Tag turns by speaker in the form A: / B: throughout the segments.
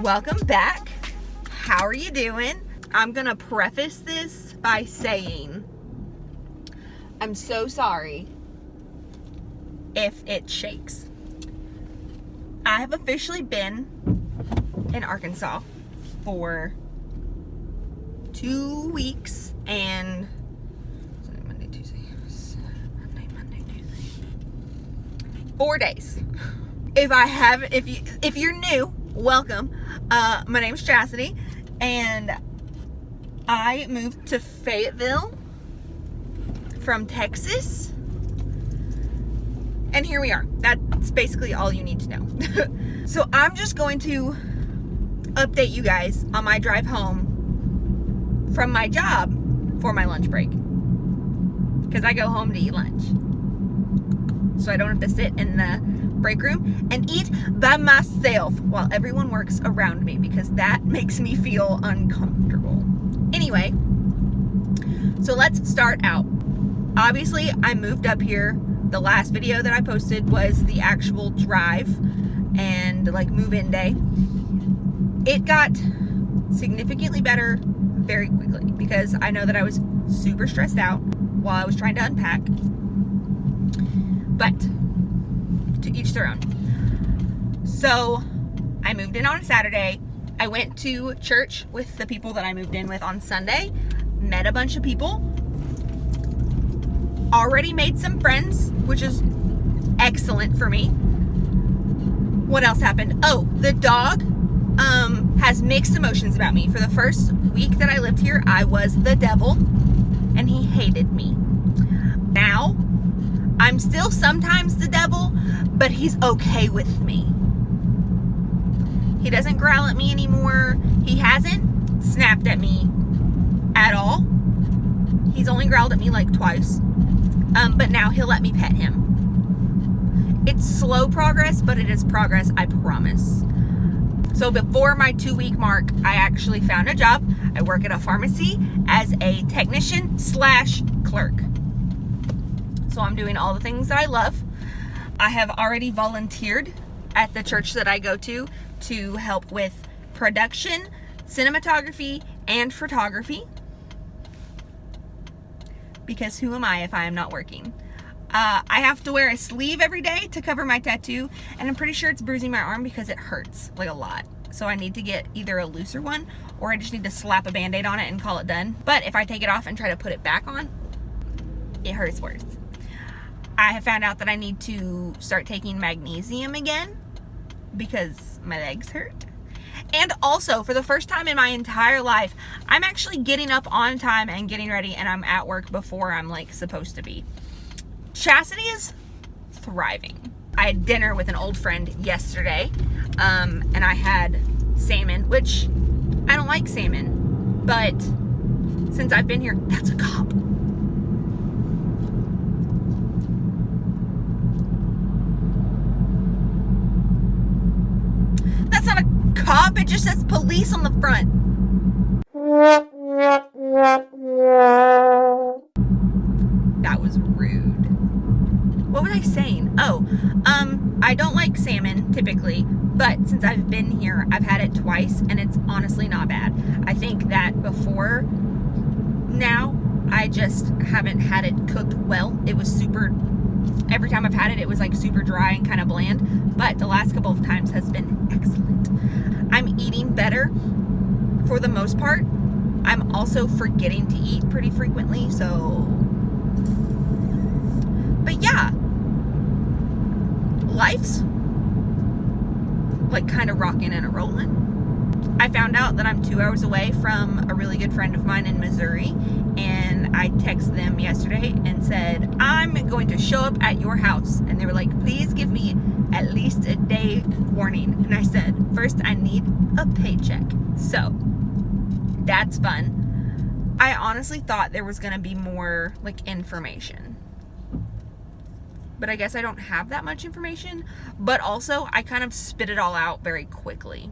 A: Welcome back. How are you doing? I'm gonna preface this by saying I'm so sorry if it shakes. I have officially been in Arkansas for 2 weeks and Monday, Tuesday, Monday, Tuesday, 4 days. If you're new, welcome. My name's Chastity, and I moved to Fayetteville from Texas, and here we are. That's basically all you need to know. So I'm just going to update you guys on my drive home from my job for my lunch break, because I go home to eat lunch, so I don't have to sit in the break room and eat by myself while everyone works around me, because that makes me feel uncomfortable. Anyway, so let's start out. Obviously, I moved up here. The last video that I posted was the actual drive and like move-in day. It got significantly better very quickly because I know that I was super stressed out while I was trying to unpack. But to each their own. So I moved in on a Saturday. I went to church with the people that I moved in with on Sunday. Met a bunch of people. Already made some friends, which is excellent for me. What else happened? Oh, the dog has mixed emotions about me. For the first week that I lived here, I was the devil and he hated me. Now, I'm still sometimes the devil, but he's okay with me. He doesn't growl at me anymore. He hasn't snapped at me at all. He's only growled at me like twice. But now he'll let me pet him. It's slow progress, but it is progress, I promise. So before my 2-week mark, I actually found a job. I work at a pharmacy as a technician/clerk. So I'm doing all the things that I love. I have already volunteered at the church that I go to help with production, cinematography, and photography. Because who am I if I am not working? I have to wear a sleeve every day to cover my tattoo, and I'm pretty sure it's bruising my arm because it hurts like a lot. So I need to get either a looser one or I just need to slap a band-aid on it and call it done. But if I take it off and try to put it back on, it hurts worse. I have found out that I need to start taking magnesium again because my legs hurt. And also, for the first time in my entire life, I'm actually getting up on time and getting ready, and I'm at work before I'm like supposed to be. Chastity is thriving. I had dinner with an old friend yesterday, and I had salmon, which I don't like salmon, but since I've been here, that's a cop. That's not a cop, it just says police on the front. That was rude. What was I saying? Oh, I don't like salmon typically, but since I've been here, I've had it twice and it's honestly not bad. I think that before now, I just haven't had it cooked well. It was every time I've had it, it was like super dry and kind of bland, but the last couple of times has been excellent. I'm eating better for the most part. I'm also forgetting to eat pretty frequently, so, but yeah, life's like kind of rocking and a rolling. I found out that I'm 2 hours away from a really good friend of mine in Missouri, and I texted them yesterday and said, I'm going to show up at your house. And they were like, please give me at least a day warning. And I said, first I need a paycheck. So that's fun. I honestly thought there was going to be more like information, but I guess I don't have that much information. But also I kind of spit it all out very quickly.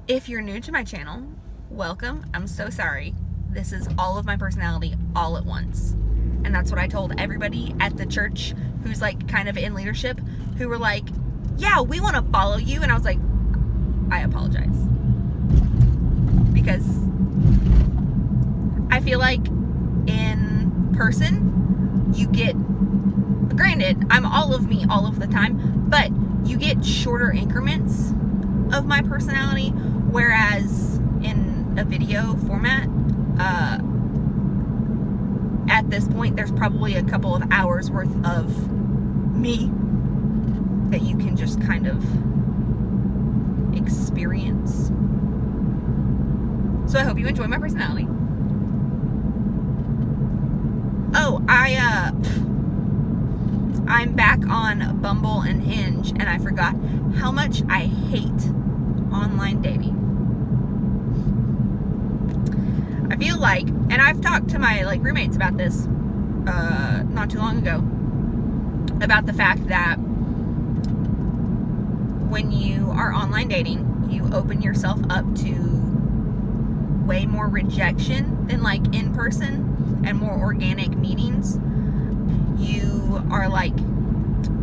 A: If you're new to my channel, welcome. I'm so sorry. This is all of my personality all at once. And that's what I told everybody at the church who's like kind of in leadership, who were like, yeah, we want to follow you. And I was like, I apologize. Because I feel like in person, you get, granted, I'm all of me all of the time, but you get shorter increments of my personality, whereas in a video format, at this point, there's probably a couple of hours worth of me that you can just kind of experience. So I hope you enjoy my personality. Oh, I'm back on Bumble and Hinge, and I forgot how much I hate online dating. I feel like, and I've talked to my roommates about this not too long ago, about the fact that when you are online dating, you open yourself up to way more rejection than in person and more organic meetings. You are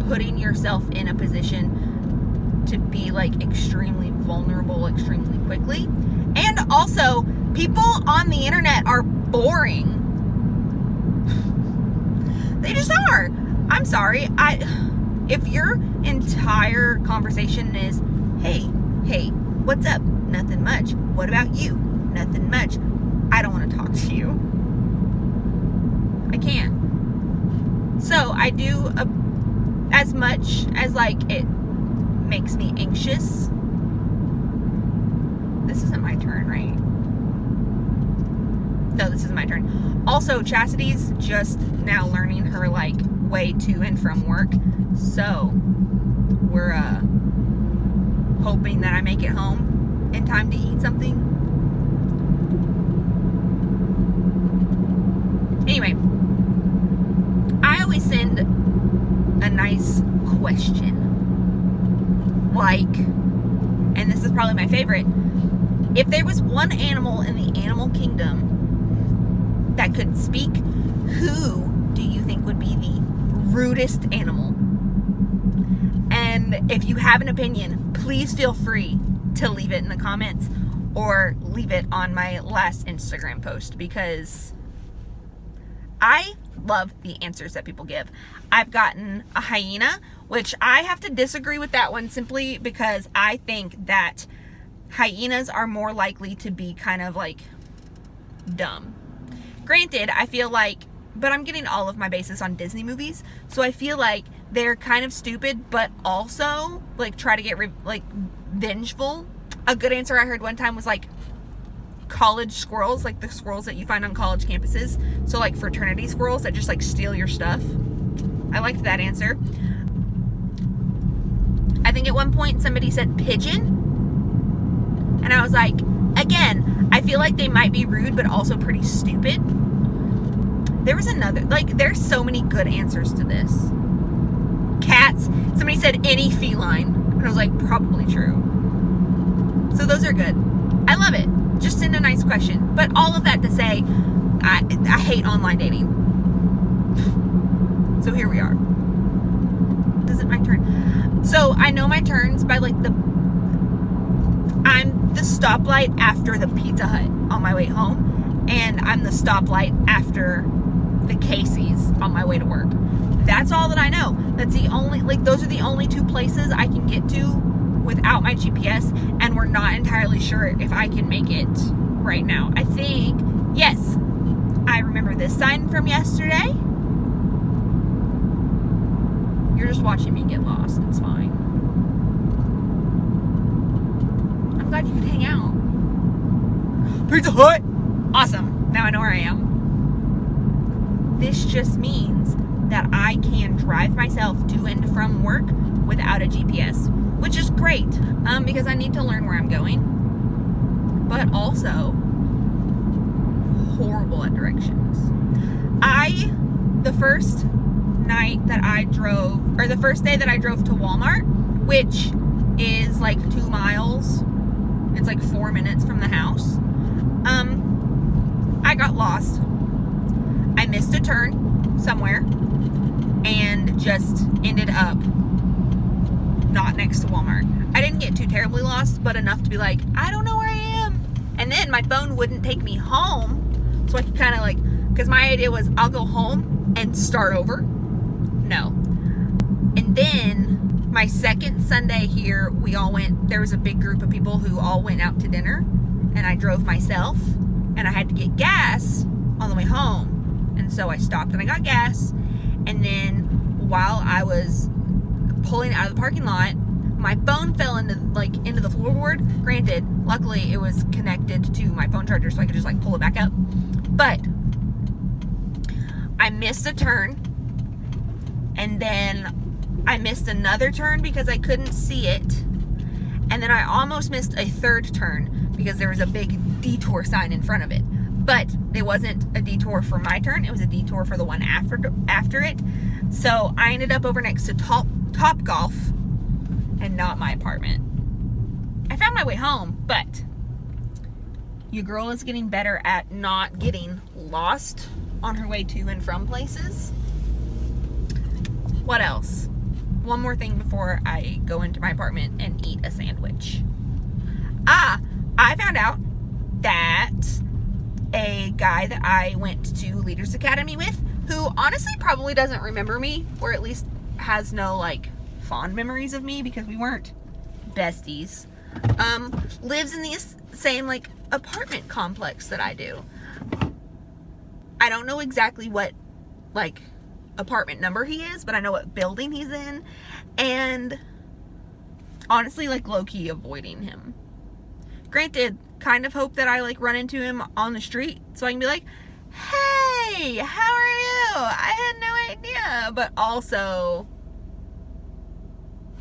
A: putting yourself in a position to be extremely vulnerable extremely quickly. And also, people on the internet are boring. They just are. I'm sorry. If your entire conversation is, hey, what's up? Nothing much. What about you? Nothing much. I don't want to talk to you. I can't. So I do as much as it makes me anxious. This isn't my turn, right? No, this isn't my turn. Also, Chastity's just now learning her way to and from work. So we're hoping that I make it home in time to eat something. Anyway, I always send a nice question. And this is probably my favorite. If there was one animal in the animal kingdom that could speak, who do you think would be the rudest animal? And if you have an opinion, please feel free to leave it in the comments or leave it on my last Instagram post, because I love the answers that people give. I've gotten a hyena, which I have to disagree with that one simply because I think that hyenas are more likely to be kind of dumb. Granted, I feel but I'm getting all of my basis on Disney movies, so I feel they're kind of stupid, but also try to get vengeful. A good answer I heard one time was college squirrels, the squirrels that you find on college campuses. So fraternity squirrels that just steal your stuff. I liked that answer. I think at one point somebody said pigeon, and I was again, I feel they might be rude, but also pretty stupid. There was another, there's so many good answers to this. Cats. Somebody said any feline, and I was probably true. So those are good. I love it. Just send a nice question. But all of that to say, I hate online dating. So here we are. This isn't my turn. So I know my turns by I'm the stoplight after the Pizza Hut on my way home, and I'm the stoplight after the Casey's on my way to work. That's all that I know. That's the only, those are the only two places I can get to without my GPS, and we're not entirely sure if I can make it right now. I think, yes, I remember this sign from yesterday. You're just watching me get lost. It's fine. I'm glad you could hang out. Pizza Hut! Awesome. Now I know where I am. This just means that I can drive myself to and from work without a GPS, which is great, because I need to learn where I'm going, but also horrible at directions. The first night that I drove, or the first day that I drove to Walmart, which is 2 miles, it's 4 minutes from the house, I got lost. I missed a turn somewhere and just ended up not next to Walmart. I didn't didn't get too terribly lost, but enough to be like, I don't know where I am. And then my phone wouldn't take me home, so I could kind of like, because my idea was I'll go home and start over. No. And then my second Sunday here, there was a big group of people who all went out to dinner, and I drove myself, and I had to get gas on the way home. And so I stopped and I got gas, and then while I was pulling out of the parking lot, my phone fell into the floorboard. Granted, luckily it was connected to my phone charger, so I could just like pull it back up. But I missed a turn, and then I missed another turn because I couldn't see it, and then I almost missed a third turn because there was a big detour sign in front of it. But it wasn't a detour for my turn, it was a detour for the one after it. So I ended up over next to Top Golf and not my apartment. I found my way home, but your girl is getting better at not getting lost on her way to and from places. What else? One more thing before I go into my apartment and eat a sandwich. I found out that a guy that I went to Leaders Academy with, who honestly probably doesn't remember me, or at least has no like fond memories of me because we weren't besties, lives in the same like apartment complex that I do. I don't know exactly what like apartment number he is, but I know what building he's in, and honestly like low-key avoiding him. Granted, kind of hope that I like run into him on the street so I can be like, hey, how are you? I had no idea. But also,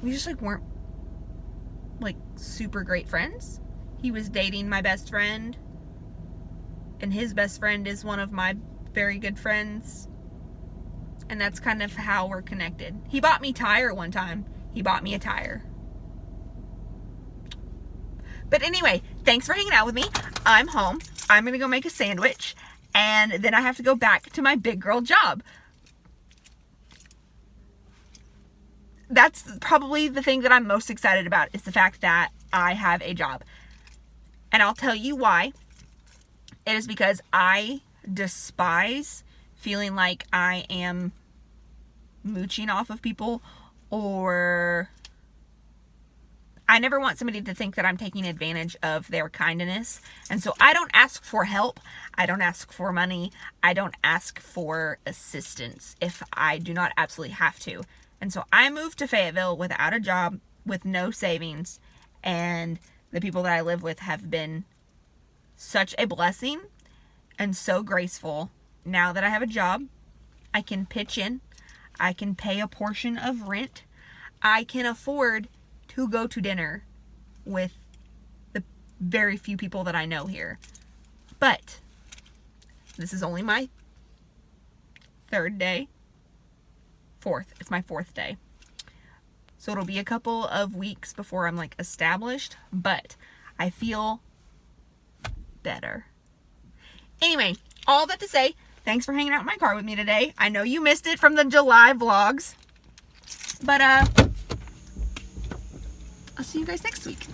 A: we just like weren't like super great friends. He was dating my best friend, and his best friend is one of my very good friends, and that's kind of how we're connected. He bought me tire one time. He bought me a tire. But anyway, thanks for hanging out with me. I'm home. I'm going to go make a sandwich, and then I have to go back to my big girl job. That's probably the thing that I'm most excited about, is the fact that I have a job. And I'll tell you why. It is because I despise feeling like I am mooching off of people, or I never want somebody to think that I'm taking advantage of their kindness. And so I don't ask for help. I don't ask for money. I don't ask for assistance if I do not absolutely have to. And so I moved to Fayetteville without a job, with no savings, and the people that I live with have been such a blessing and so graceful. Now that I have a job, I can pitch in. I can pay a portion of rent. I can afford to go to dinner with the very few people that I know here. But this is only my third day. It's my fourth day. So it'll be a couple of weeks before I'm like established, but I feel better. Anyway, all that to say, thanks for hanging out in my car with me today. I know you missed it from the July vlogs, but I'll see you guys next week.